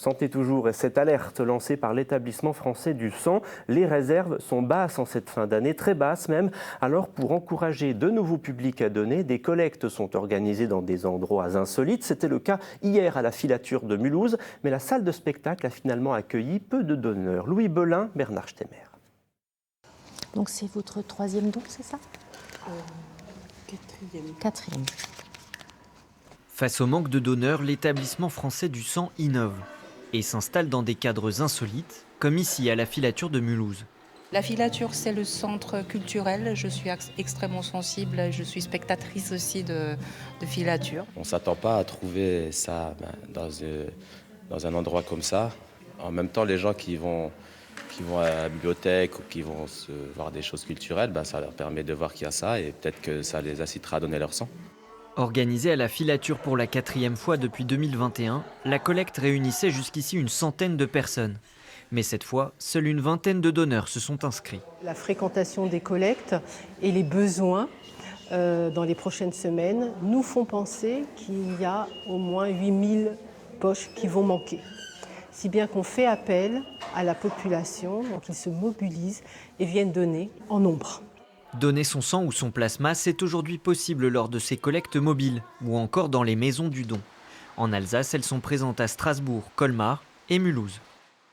Santé toujours et cette alerte lancée par l'établissement français du sang. Les réserves sont basses en cette fin d'année, très basses même. Alors pour encourager de nouveaux publics à donner, des collectes sont organisées dans des endroits insolites. C'était le cas hier à la Filature de Mulhouse, mais la salle de spectacle a finalement accueilli peu de donneurs. Louis Belin, Bernard Stemmer. Donc c'est votre troisième don, c'est ça? Quatrième. Face au manque de donneurs, l'établissement français du sang innove et s'installe dans des cadres insolites, comme ici à la Filature de Mulhouse. La Filature, c'est le centre culturel. Je suis extrêmement sensible. Je suis spectatrice aussi de Filature. On ne s'attend pas à trouver ça dans un endroit comme ça. En même temps, les gens qui vont à la bibliothèque ou qui vont voir des choses culturelles, ça leur permet de voir qu'il y a ça et peut-être que ça les incitera à donner leur sang. Organisée à la Filature pour la 4e fois depuis 2021, la collecte réunissait jusqu'ici une centaine de personnes. Mais cette fois, seule une vingtaine de donneurs se sont inscrits. La fréquentation des collectes et les besoins dans les prochaines semaines nous font penser qu'il y a au moins 8000 poches qui vont manquer. Si bien qu'on fait appel à la population, donc ils se mobilisent et viennent donner en nombre. Donner son sang ou son plasma, c'est aujourd'hui possible lors de ces collectes mobiles ou encore dans les maisons du don. En Alsace, elles sont présentes à Strasbourg, Colmar et Mulhouse.